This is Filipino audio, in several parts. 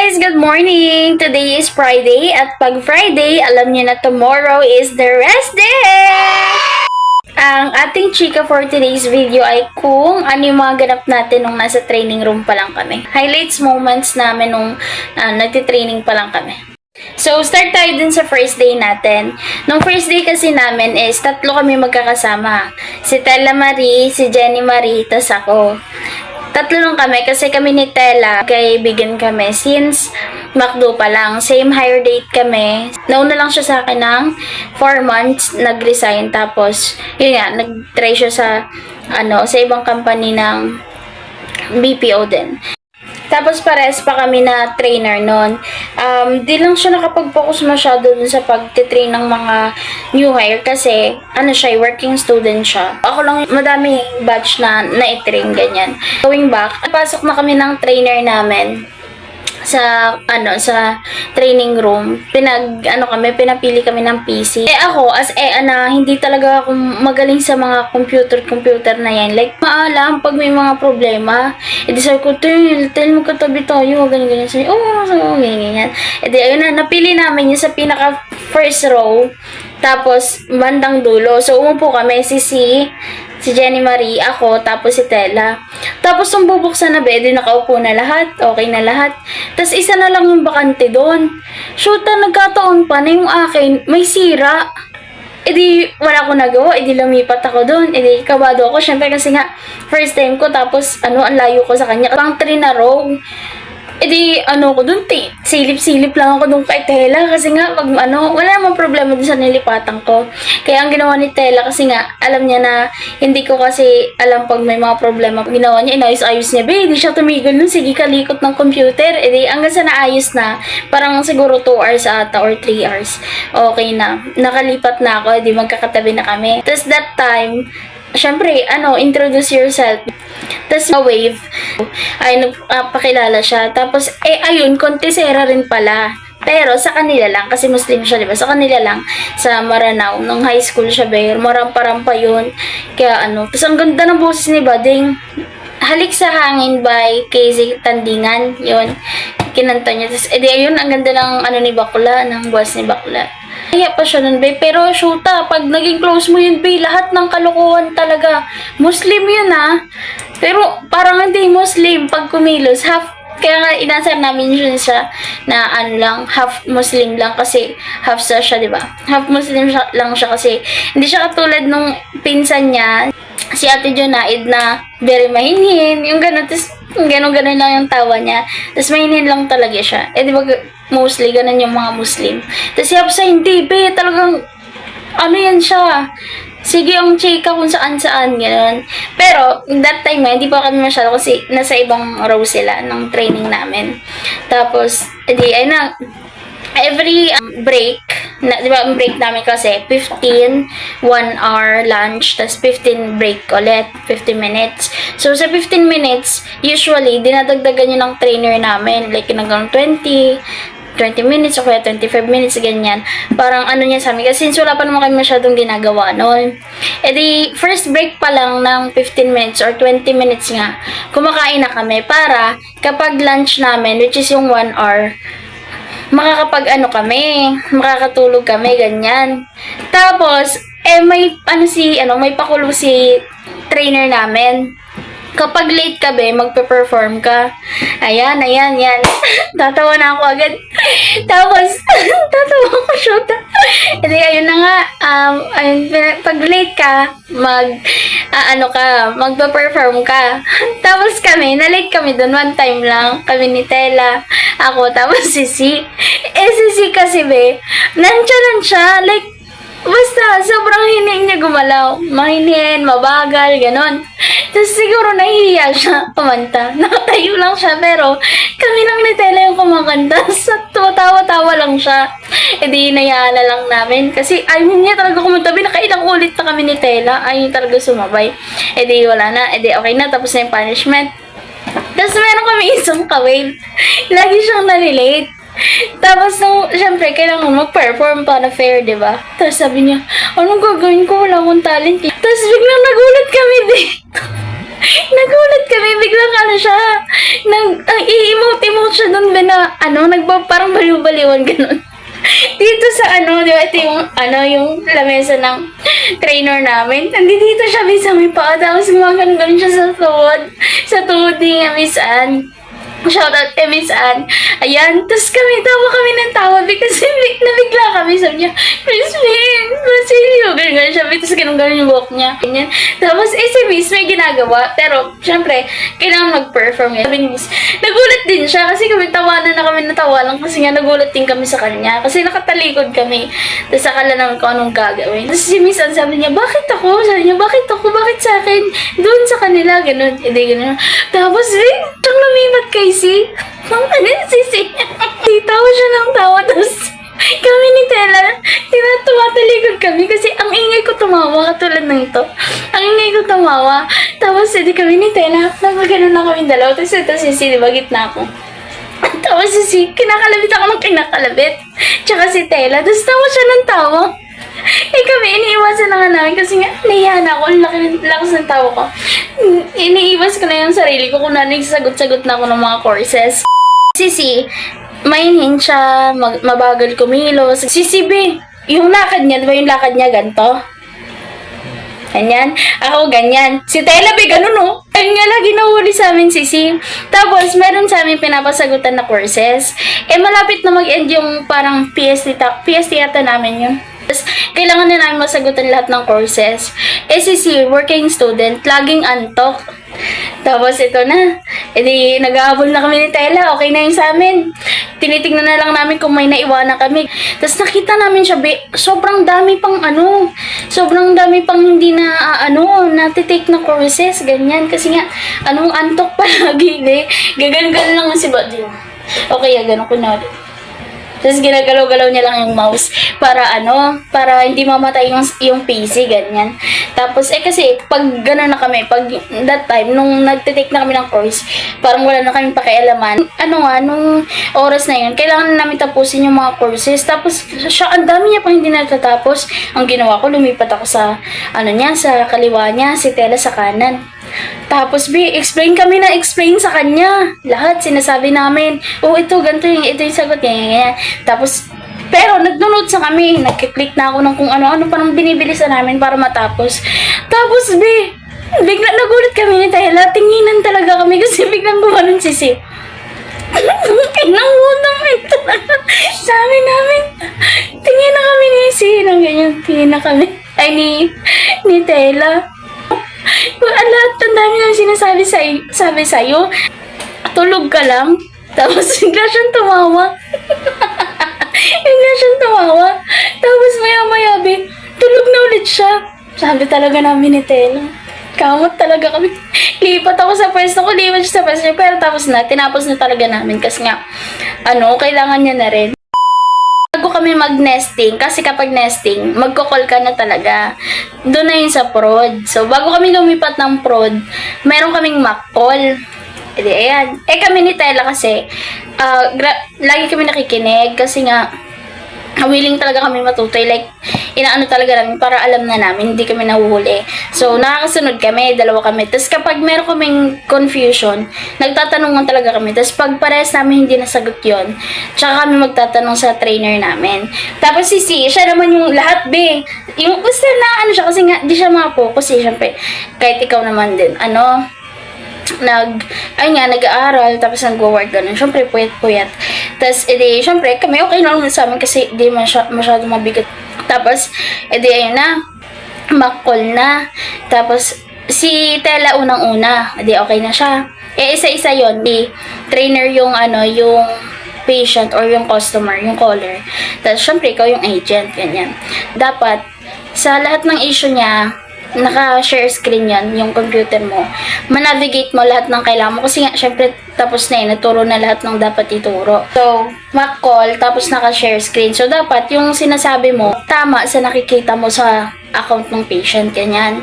guys! Good morning! Today is Friday at pag Friday, alam niyo na tomorrow is the rest day! Ang ating chika for today's video ay kung ano yung mga ganap natin nung nasa training room pa lang kami. Highlights moments namin nung nagtitraining pa lang kami. So, start tayo dun sa first day natin. Nung first day kasi namin is tatlo kami magkakasama. Si Tella Marie, si Jenny Marie, tas ako. Tatlo lang kami kasi kami ni Tella, kaibigan kami since McDo pa lang. Same hire date kami. Nauna lang siya sa akin ng 4 months, nag-resign. Tapos, yun nga, nag-try siya sa ibang company ng BPO din. Tapos pares pa kami na trainer nun. Di lang siya nakapag-focus masyado dun sa pag-train ng mga new hire kasi siya, working student siya. Ako lang madami batch na na-train ganyan. Going back, pasok na kami ng trainer namin sa training room. Pinapili kami ng PC. Ako as hindi talaga ako magaling sa mga computer na yan. Like maalam pag may mga problema. Sabi ko, tell mo katabi tayo, ganyan. Sabi, ganyan. Ayun na, napili namin yun sa pinaka first row. Tapos bandang dulo. So umupo kami si Jenny Marie, ako, tapos si Tella. Tapos nung bubuksan na bed, nakaupo na lahat, okay na lahat. Tapos isa na lang yung bakante doon. Shoota, nagkataon pa na yung akin, may sira. Wala ko nagawa, lumipat ako doon. Kabado ako, syempre kasi nga, first time ko, tapos ang layo ko sa kanya. Pang 3 na row. Ko dun, silip-silip lang ako dun kay Tella kasi nga, wala namang problema dun sa nilipatan ko. Kaya ang ginawa ni Tella kasi nga, alam niya na, hindi ko kasi alam pag may mga problema. Ginawa niya, inayos-ayos niya, hindi siya tumigil nun, sige kalikot ng computer. Hanggang sa naayos na, parang siguro 2 hours ata or 3 hours. Okay na. Nakalipat na ako, magkakatabi na kami. Tapos that time, syempre, introduce yourself. Tapos wave, ay nagpakilala siya. Tapos, ayun, kontesera rin pala. Pero sa kanila lang, kasi Muslim siya, diba? Sa kanila lang, sa Maranao, nung high school siya, marampa-rampa yun. Kaya tapos ang ganda ng boses ni Bading. Halik sa Hangin by KZ Tandingan, yun. Kinanta niya. Tapos, ayun, ang ganda ng ni Bakla, ng boss ni Bakla. Kaya pa siya nun, pero shoota, pag naging close mo yun, lahat ng kalokohan talaga. Muslim yun, Pero parang hindi Muslim pag kumilos. Kaya nga inasar namin yun siya na half Muslim lang kasi half siya, diba? Half Muslim lang siya kasi hindi siya katulad nung pinsan niya, si Ate Jonaid na very mahinhin, yung gano'n, tapos gano'n lang yung tawa niya, tapos mahinhin lang talaga siya. Diba, mostly, gano'n yung mga Muslim. Tapos si Hafsa, hindi, talagang, yan siya. Sige, ang chika kung saan-saan, gano'n. Pero, that time hindi pa kami masyado kasi nasa ibang row sila ng training namin. Tapos, every break, di ba, ang break namin kasi 15, 1 hour lunch, tas 15 break ulit, 15 minutes. So, sa 15 minutes, usually, dinadagdagan yun ng trainer namin. Like, hanggang 20 minutes o kaya 25 minutes, ganyan. Parang niya sa amin. Kasi since wala pa naman kami masyadong ginagawa noon. First break pa lang ng 15 minutes or 20 minutes nga, kumakain na kami para kapag lunch namin, which is yung 1 hour, makakatulog kami, ganyan. Tapos, may pakulo si trainer namin. Kapag late ka, magpe-perform ka. Ayan. Tatawa na ako agad. Tapos, tatawa ako, shoot. Ayun na nga. Pag late ka, magpe-perform ka. Tapos na-late kami doon. One time lang. Kami ni Tella, ako, tapos si Si kasi, nandyan siya. Like, basta, sobrang hining niya gumalaw. Mahinin, mabagal, ganon. Tapos siguro nahihiya siya kumanta. Nakatayo lang siya, pero kami lang ni Tella yung kumakanta. Tumatawa-tawa lang siya. Nayaan na lang namin. Kasi ayaw niya talaga kumanta. Nakailang ulit na kami ni Tella. Ayaw talaga sumabay. Wala na. Okay na. Tapos na yung punishment. Tapos meron kami isang ka-wave. Lagi siyang nalilate. Tapos, syempre, kailangan mag-perform para fair, diba? Tapos sabi niya, anong gagawin ko? Wala akong talent. Tapos biglang nagulat kami, Nagulat kami, biglang siya. I-emote siya doon na, parang baliw-baliwan, ganun. Dito sa di ba, ito yung, yung lamesa ng trainer namin. Nandito siya, Miss, sa may paa. Tapos gumagano'n siya sa tuhod ni Miss Ann. Shoutout kay Miss Ann. Ayan, tapos tawa kami ng tawa kasi nabigla kami. Sabi niya, Crispin, Basilio. Ganun siya. Tapos ganun yung walk niya. Ganyan. Tapos, si Miss may ginagawa. Pero, syempre, kailangan mag-perform yan. Sabi ni Miss, nagulat din siya kasi tawanan na kami natawa lang kasi nga nagulat din kami sa kanya. Kasi nakatalikod kami. Tapos, akala namin kung anong gagawin. Tapos, si Miss Ann sabi niya, bakit ako? Sabi niya, bakit ako? Bakit sa akin? Doon sa kanila. Ganun. Hindi, ganun. Tapos, siyang lumipat kay Si. Tawa siya ng tawa. Tapos, kami ni Tela, tuwatalikod kami kasi ang ingay ko tumawa katulad ng ito. Ang ingay ko tumawa. Tapos, hindi kami ni Tela, nagpagano na kami dalawa. Tapos, ito si di ba, gitna ako. Tapos, kinakalabit ako ng kinakalabit. Tsaka si Tela. Tapos, tawa siya ng tawa. Kami, iniiwasan na nga namin kasi nga, nahiya na ako, lakas ng tawa ko. Iniiwas ko na yung sarili ko kung nagsagot-sagot na ako ng mga courses. Si, mahinhin siya, mabagal kumilos. Si B, yung lakad niya, di ba yung lakad niya ganito? Ganyan. Ako ganyan. Si Tela, ganun, no? Ayun nga, lagi nahuli sa amin si. Tapos, meron sa amin pinapasagutan na courses. Malapit na mag-end yung parang PST yata namin yun. Tapos, kailangan na namin masagutan lahat ng courses. Si working student, laging antok. Tapos, ito na. Nag-aabol na kami ni Tela. Okay na yun sa amin. Tinitingnan na lang namin kung may naiwanan kami. Tapos, nakita namin siya, sobrang dami pang hindi na, natitake na courses. Ganyan. Kasi nga, antok palagi, Gagan-gagan lang si Badyo. Okay, gano'n ko na. Tapos ginagalaw-galaw niya lang yung mouse para hindi mamatay yung PC, ganyan. Tapos, kasi pag gano'n na kami, pag that time, nung nagtitake na kami ng course, parang wala na kami pakialaman. Nung oras na yun, kailangan na namin tapusin yung mga courses. Tapos, ang dami niya pa hindi natatapos. Ang ginawa ko, lumipat ako sa, sa kaliwa niya, si Tela sa kanan. Tapos, explain sa kanya. Lahat, sinasabi namin. Ito, ganito ito yung sagot niya. Tapos, pero nagno-notes na kami. Nagkiklik na ako ng kung ano-ano parang binibilisan namin para matapos. Tapos, bigla nagulat kami ni Tela. Tinginan talaga kami kasi biglang gumanon si Si. Kinangutang ito. Sabi namin, tingin na kami ni Si. Nang ganyan, tingin na kami. Ay, ni Tela. Lahat ang dami nang sabi sa'yo, tulog ka lang. Tapos bigla siyang tumawa. Tapos maya-maya, tulog na ulit siya. Sabi talaga namin ni Tela. Kamot talaga kami. Lipat ako sa pwesto ko, lipat siya sa pwesto niya. Pero tinapos na talaga namin. Kasi nga, kailangan niya na rin. Bago kami mag-nesting, kasi kapag nesting, magko-call ka na talaga. Doon na yun sa prod. So, bago kami lumipat ng prod, meron kaming mock call. Ayan. Kami ni Tela kasi, lagi kami nakikinig kasi nga, willing talaga kami matutoy. Like, inaano talaga namin para alam na namin, hindi kami nahuhuli. So, nakakasunod kami, dalawa kami. Tapos, kapag meron kaming confusion, nagtatanungan talaga kami. Tapos, pag parehas namin hindi nasagot yon, tsaka kami magtatanong sa trainer namin. Tapos, siya naman yung lahat, yung gusto na, siya, kasi nga, di siya makapokus, syempre. Kahit ikaw naman din, nag-aaral, tapos nag-work, ganun. Siyempre, puyat-puyat. Tapos, siyempre, kami okay na naman sa amin kasi di masyado mabigat. Tapos, ayun na, mock-call na. Tapos, si Tela unang-una, okay na siya. Isa-isa yon, di trainer yung, yung patient or yung customer, yung caller. Tapos, syempre, ikaw yung agent, ganyan. Dapat, sa lahat ng issue niya, naka-share screen yan, yung computer mo. Manavigate mo lahat ng kailangan mo. Kasi nga, syempre, tapos na naturo na lahat ng dapat ituro. So, mock call, tapos naka-share screen. So, dapat yung sinasabi mo, tama sa nakikita mo sa account ng patient, ganyan.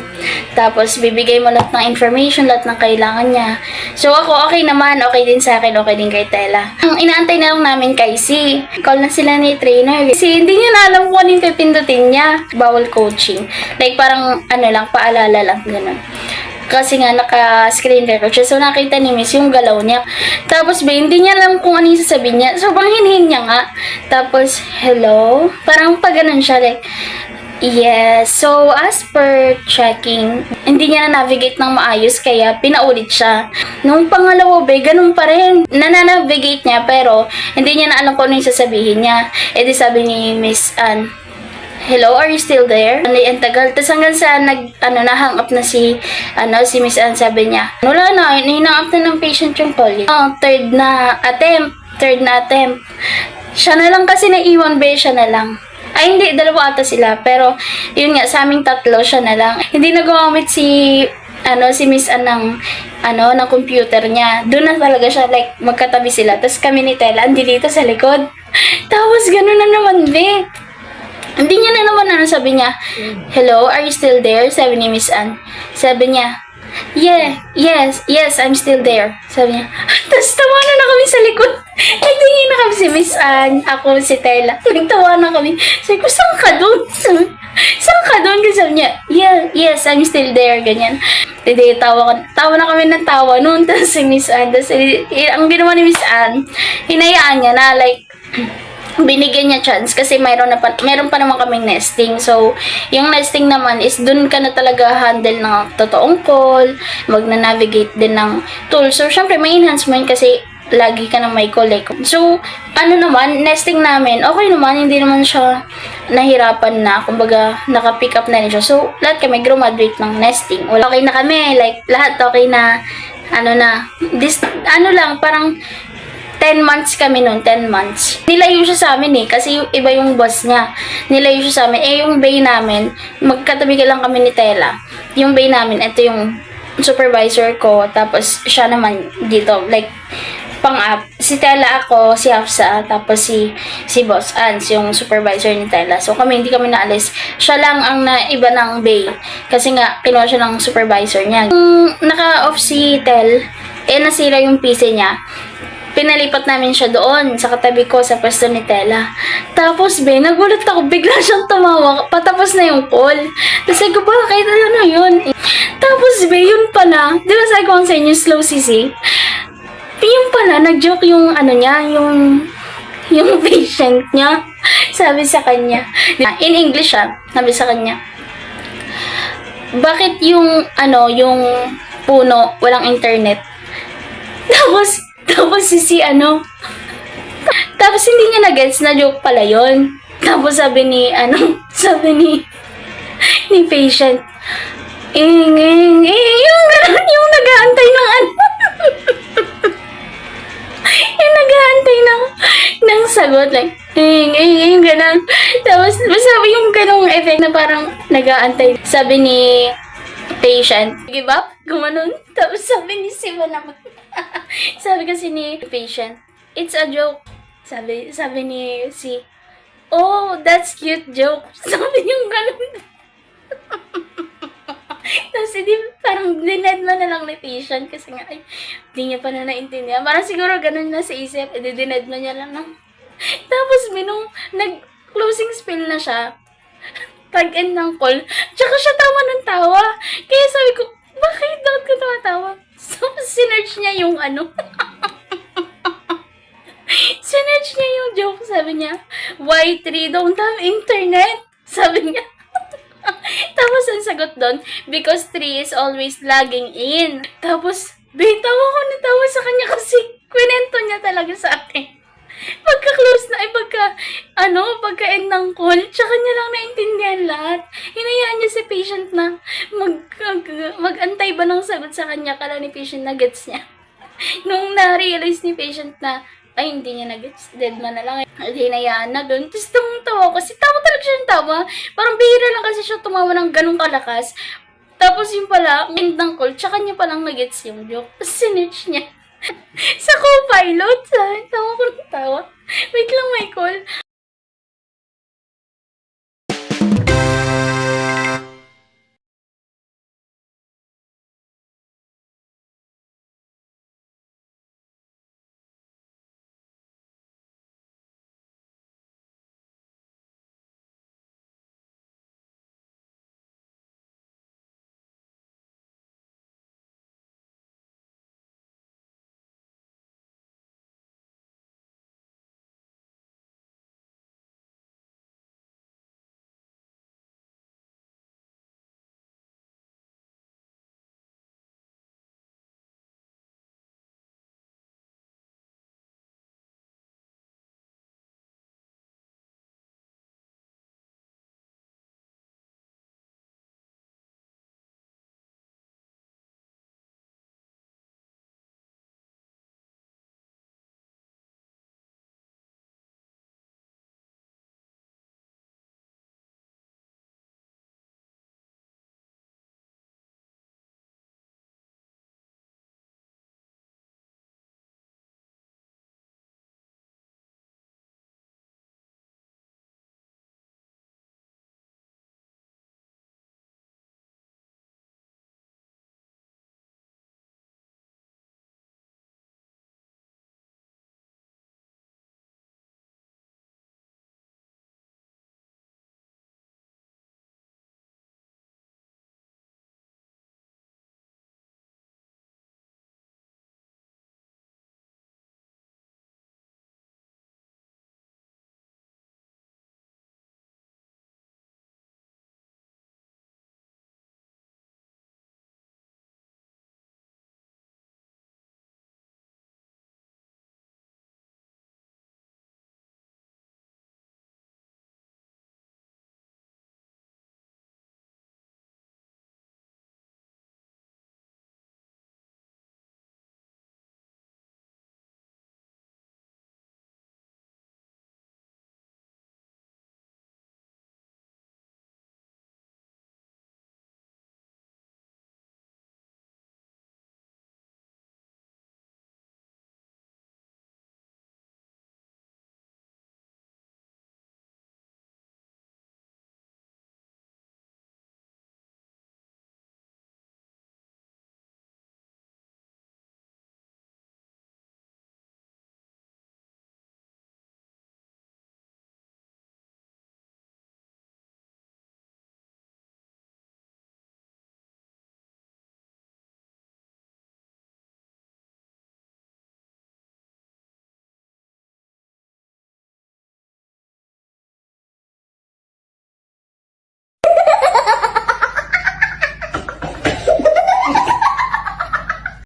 Tapos, bibigay mo lahat ng information, lahat ng kailangan niya. So, ako, okay naman, okay din sa akin, okay din kay Tela. Ang inaantay na lang namin kay Si. Call na sila ni trainer. Kasi hindi niya na alam kung ano yung pipindutin niya. Bawal coaching. Like, parang, paalala lang, gano'n. Kasi nga naka-screen record siya. So nakita ni Miss yung galaw niya. Tapos ba, hindi niya alam kung ano yung sasabihin niya. Sobrang hinhin niya nga. Tapos, hello? Parang pag ganun siya, like, yes. So, as per checking, hindi niya na-navigate ng maayos kaya pinaulit siya. Nung pangalawa, be, ganun pa rin. Nananavigate niya pero hindi niya na alam kung ano yung sasabihin niya. E di sabi ni Miss Anne, hello, are you still there? Ang tagal. Tapos hanggang sa nahang up na si Miss Anne, sabi niya, wala na, hinang up na ng patient yung call. Third na attempt. Siya na lang kasi naiwan, be, siya na lang. Ay, hindi, dalawa ata sila. Pero, yun nga, sa aming tatlo, siya na lang. Hindi na gumamit si Miss Ann ng computer niya. Doon na talaga siya, like, magkatabi sila. Tapos kami ni Tela, andi dito sa likod. Tapos, gano'n na naman, be. Hindi niya na naman, sabi niya, hello, are you still there? Sabi ni Miss Ann. Sabi niya, yes, I'm still there. Sabi niya. Tapos tawanan na kami sa likod. Nagtingin na kami si Miss Ann, ako, si Tela. Nagtawanan kami. Sabi ko, saan ka doon? Saan ka doon? Kasi sabi niya, yes, I'm still there. Ganyan. Hindi, tawa na kami ng tawa noon. Tapos si Miss Ann. Tapos ang ginawa ni Miss Ann, hinayaan niya na, like, binigyan niya chance kasi meron pa naman kaming nesting. So, yung nesting naman is dun ka na talaga handle ng totoong call, magna-navigate din ng tool. So, syempre, may enhancement kasi lagi ka na may call. So, nesting namin, okay naman, hindi naman siya nahirapan na. Kumbaga, naka-pick up na rin siya. So, lahat kami graduate ng nesting. Okay na kami, like, lahat okay na, parang 10 months kami noon, 10 months. Nilayo siya sa amin kasi iba yung boss niya. Nilayo siya sa amin. Yung bay namin, magkatabi ka lang kami ni Tela. Yung bay namin, ito yung supervisor ko, tapos siya naman dito, like, pang-up. Si Tela ako, si Hafsa, tapos si Boss Ans, yung supervisor ni Tela. So hindi kami naalis. Siya lang ang naiba ng bay. Kasi nga, kinuha siya ng supervisor niya. Naka-off si Tel, nasira yung PC niya. Pinalipat namin siya doon sa katabi ko sa pwesto ni Tela. Tapos, be, nagulat ako. Bigla siyang tumawa. Patapos na yung call. Tapos, sabi ko, bakit? Ano na yun? Tapos, be, yun pala. Di ba sabi ko sa inyo, slow sisi? Yun pala, nag-joke yung, yung patient niya. Sabi sa kanya. In English, sabi sa kanya, bakit yung puno, walang internet? Tapos tapos hindi niya na-gets na joke pala yun. Tapos sabi ni patient, yung gano'n, yung nag-aantay ng yung nag-aantay ng sagot, like, yung gano'n. Tapos sabi yung gano'ng effect na parang nag-aantay. Sabi ni patient, give up? Gumanon. Tapos sabi ni Siva naman, sabi kasi ni patient, it's a joke. Sabi ni si, oh, that's cute joke. Sabi yung ganun. Tapos hindi, parang dined mo na lang ni patient kasi nga, ay, hindi niya pa na naintindihan. Parang siguro ganun na sa isip, dined mo niya lang. Tapos nung nag-closing spell na siya, pag-end ng call, tsaka siya tawa ng tawa. Kaya sabi ko, bakit dapat ka tawa-tawa? So, sinerch niya yung sinerch niya yung joke. Sabi niya, Y3 don't have internet. Sabi niya. Tapos ang sagot doon, because 3 is always lagging in. Tapos, tawa ko na tawa sa kanya kasi kwento niya talaga sa akin. Pagka-close na, pagka-end ng call, tsaka niya lang naintindihan lahat. Hinayaan niya si patient na mag-antay ba ng sagot sa kanya, kala ni patient na gets niya. Nung na-realize ni patient na, ay, hindi niya na-gets, dead man na lang. Hinayaan na doon. Tapos tawa kasi tawa talaga siya ng tawa. Parang bihira lang kasi siya tumawa ng ganong kalakas. Tapos yung pala, end ng call, tsaka niya palang na-gets yung joke. Tapos sinitch niya. Sa co-pilot, tawa ko ng tawa. Wait lang, may call.